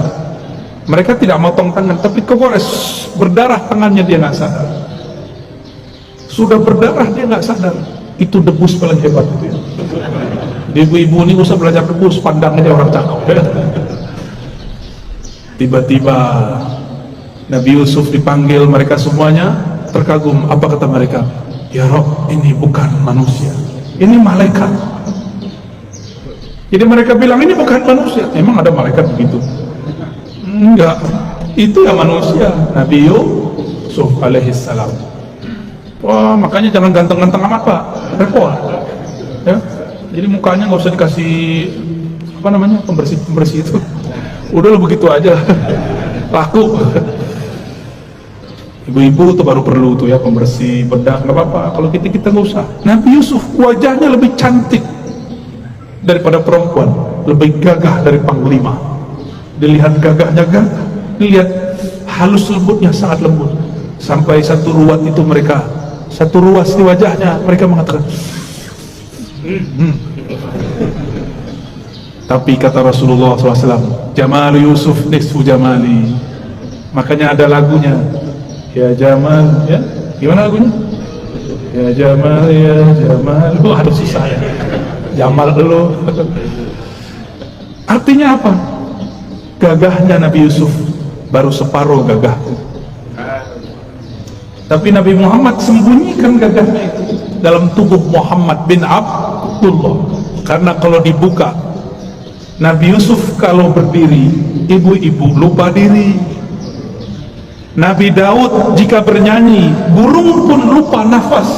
Mereka tidak motong tangan, tapi kegores berdarah tangannya, dia nggak sadar. Sudah berdarah dia nggak sadar. Itu debus paling hebat itu ya. Ibu-ibu ini usah belajar debus, pandang aja orang cakep ya. Tiba-tiba Nabi Yusuf dipanggil, mereka semuanya terkagum. Apa kata mereka? Ya Rob, ini bukan manusia, ini malaikat. Jadi mereka bilang ini bukan manusia. Emang ada malaikat begitu? Enggak, itu yang manusia, Nabi Yusuf alaihissalam. Wah, makanya jangan ganteng-ganteng amat Pak, repot ya. Jadi mukanya nggak usah dikasih apa namanya, pembersih itu. Udah lo begitu aja laku. Ibu-ibu tuh baru perlu tuh ya pembersih bedak, nggak apa-apa. Kalau kita nggak usah. Nabi Yusuf wajahnya lebih cantik daripada perempuan, lebih gagah dari panglima. Dilihat gagahnya gagah, dilihat halus lembutnya sangat lembut. Sampai satu ruas di wajahnya mereka mengatakan Tapi kata Rasulullah SAW, Jamal Yusuf nisfu jamali. Makanya ada lagunya, ya Jamal, ya gimana lagunya? Ya Jamal, ya Jamal. Aduh susah ya, Jamal dulu. Artinya apa? Gagahnya Nabi Yusuf baru separuh gagah. Tapi Nabi Muhammad sembunyikan gagahnya itu dalam tubuh Muhammad bin Abdullah. Karena kalau dibuka, Nabi Yusuf kalau berdiri, ibu-ibu lupa diri. Nabi Daud jika bernyanyi, burung pun lupa nafas.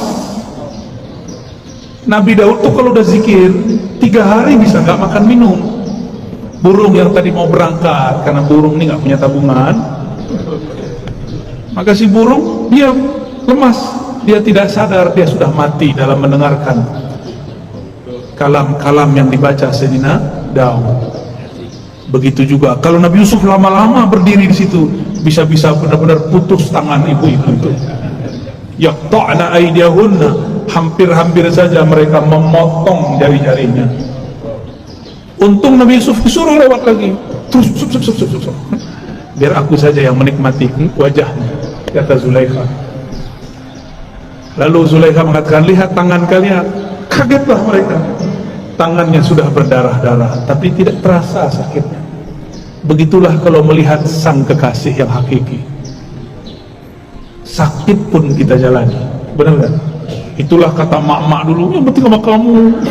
Nabi Daud tuh kalau udah zikir 3 hari bisa nggak makan minum. Burung yang tadi mau berangkat, karena burung ini nggak punya tabungan, maka si burung dia lemas, dia tidak sadar dia sudah mati dalam mendengarkan kalam-kalam yang dibaca Sayyidina Daud. Begitu juga kalau Nabi Yusuf lama-lama berdiri di situ, bisa-bisa benar-benar putus tangan ibu-ibu itu. Yaqta'na aydiyahunna, hampir-hampir saja mereka memotong jari-jarinya. Untung Nabi Yusuf disuruh lewat lagi, terus biar aku saja yang menikmati wajahnya, kata Zulaikha. Lalu Zulaikha mengatakan, lihat tangan kalian. Kagetlah mereka, tangannya sudah berdarah-darah tapi tidak terasa sakitnya. Begitulah kalau melihat sang kekasih yang hakiki, sakit pun kita jalani, benar kan? Itulah kata mak-mak dulu, yang penting sama kamu,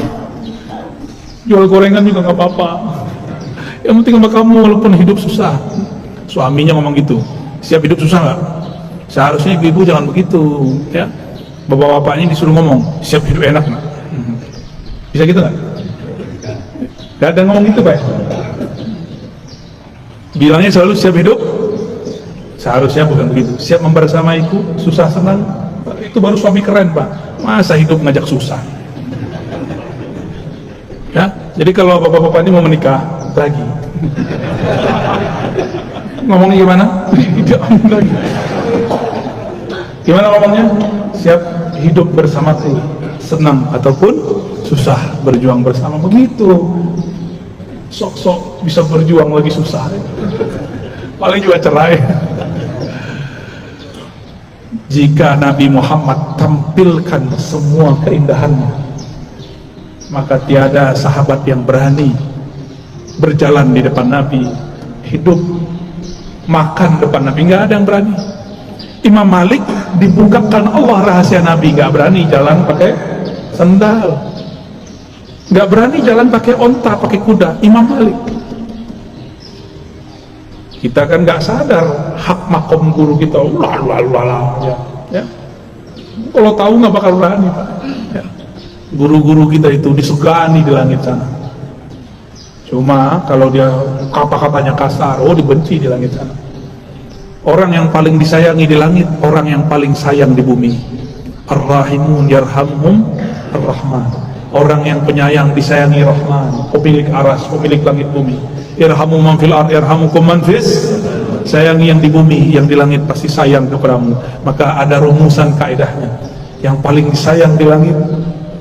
jual gorengan juga nggak apa-apa, yang penting sama kamu walaupun hidup susah. Suaminya ngomong gitu, siap hidup susah nggak? Seharusnya ibu-ibu jangan begitu, ya. Bapak-bapaknya disuruh ngomong, siap hidup enak nggak? Bisa gitu nggak? Gak ada ngomong gitu, Pak. Bilangnya selalu siap hidup, seharusnya bukan begitu. Siap membersamaiku, susah senang, itu baru suami keren, Pak. Masa hidup ngajak susah? Ya, jadi kalau bapak-bapak ini mau menikah lagi, ngomongnya gimana? Tidak lagi. Gimana ngomongnya? Siap hidup bersamaku, senang ataupun susah, berjuang bersama. Begitu. Sok-sok bisa berjuang lagi susah, paling juga cerai. Jika Nabi Muhammad tampilkan semua keindahannya, maka tiada sahabat yang berani berjalan di depan Nabi, hidup makan depan Nabi, nggak ada yang berani. Imam Malik dibukakan Allah rahasia Nabi, nggak berani jalan pakai sendal, nggak berani jalan pakai onta, pakai kuda. Imam Malik. Kita kan nggak sadar hak makom guru kita, ya. Kalau tahu nggak bakal berani, Pak. Ya. Guru-guru kita itu disegani di langit sana. Cuma kalau dia kata-katanya kasar, oh dibenci di langit sana. Orang yang paling disayangi di langit, orang yang paling sayang di bumi. Ar-Rahimun yarhamhum Ar-Rahman. Orang yang penyayang disayangi Rahman, pemilik aras, pemilik langit bumi. Irhamu man fil ard yarhamukum man fis. Sayangi yang di bumi, yang di langit pasti sayang kepadamu. Maka ada rumusan kaidahnya. Yang paling disayang di langit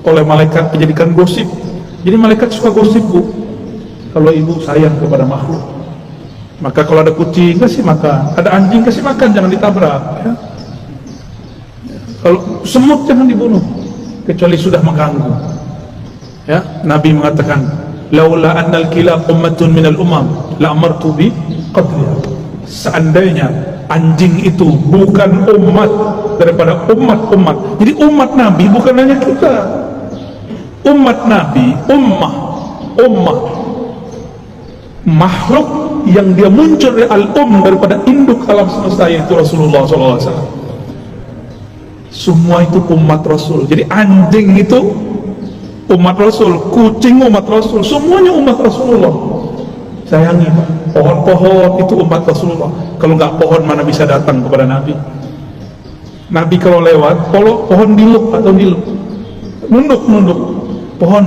oleh malaikat dijadikan gosip. Jadi malaikat suka gosip, Bu. Kalau ibu sayang kepada makhluk, maka kalau ada kucing kasih makan, ada anjing kasih makan, jangan ditabrak, ya. Kalau semut jangan dibunuh kecuali sudah mengganggu, ya. Nabi mengatakan, laula annal kilab ummatun minal umam la amartu bi qadriha. Seandainya anjing itu bukan umat daripada umat-umat, jadi umat Nabi bukan hanya kita, umat Nabi, ummah makhluk yang dia muncul dari daripada induk alam semesta, yaitu Rasulullah SAW. Semua itu umat Rasul. Jadi anjing itu umat Rasul, kucing umat Rasul, semuanya umat Rasulullah. Sayangi, pohon-pohon itu umat Rasulullah. Kalau nggak pohon mana bisa datang kepada Nabi? Nabi kalau lewat, pohon diluk atau diluk, nunduk. Pohon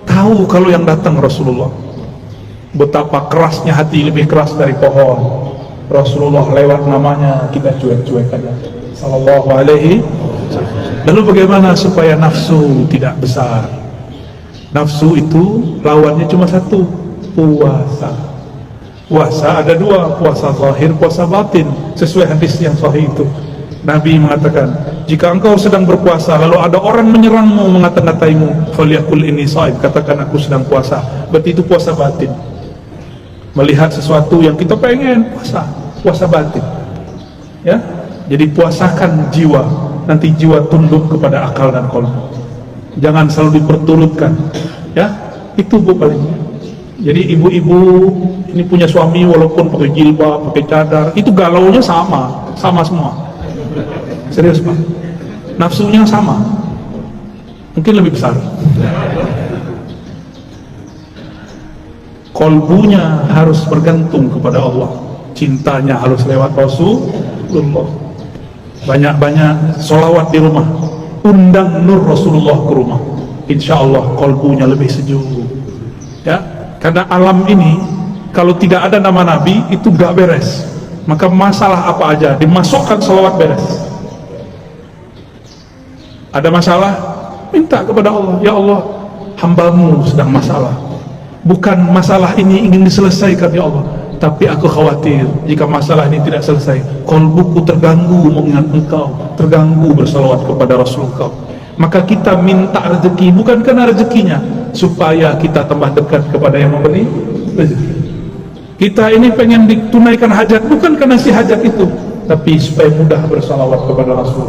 tahu kalau yang datang Rasulullah. Betapa kerasnya hati, lebih keras dari pohon. Rasulullah lewat namanya, kita cuek-cuek aja. Sallallahu alaihi. Lalu bagaimana supaya nafsu tidak besar? Nafsu itu lawannya cuma satu, puasa. Puasa ada dua, puasa zahir, puasa batin. Sesuai hadis yang sahih itu, Nabi mengatakan, jika engkau sedang berpuasa lalu ada orang menyerangmu, mengata-ngataimu, falyaqul inni shaim, katakan aku sedang puasa. Berarti itu puasa batin. Melihat sesuatu yang kita pengen, puasa batin. Ya, jadi puasakan jiwa, nanti jiwa tunduk kepada akal dan qalbu. Jangan selalu diperturutkan. Ya, itu Bu paling. Jadi ibu-ibu ini punya suami walaupun pakai jilbab, pakai cadar, itu galaunya sama semua. Serius Pak, nafsunya sama, mungkin lebih besar. Kolbunya harus bergantung kepada Allah, cintanya harus lewat Rasulullah. Banyak-banyak sholawat di rumah, undang nur Rasulullah ke rumah, insya Allah kolbunya lebih sejuk. Ya, karena alam ini kalau tidak ada nama Nabi itu gak beres. Maka masalah apa aja dimasukkan sholawat beres. Ada masalah, minta kepada Allah, ya Allah, hambamu sedang masalah. Bukan masalah ini ingin diselesaikan ya Allah, tapi aku khawatir jika masalah ini tidak selesai, qalbuku terganggu mengingat engkau, terganggu bersalawat kepada Rasul engkau. Maka kita minta rezeki bukan karena rezekinya, supaya kita tambah dekat kepada yang memberi rezeki. Kita ini pengen ditunaikan hajat bukan karena si hajat itu, tapi supaya mudah bersalawat kepada Rasul.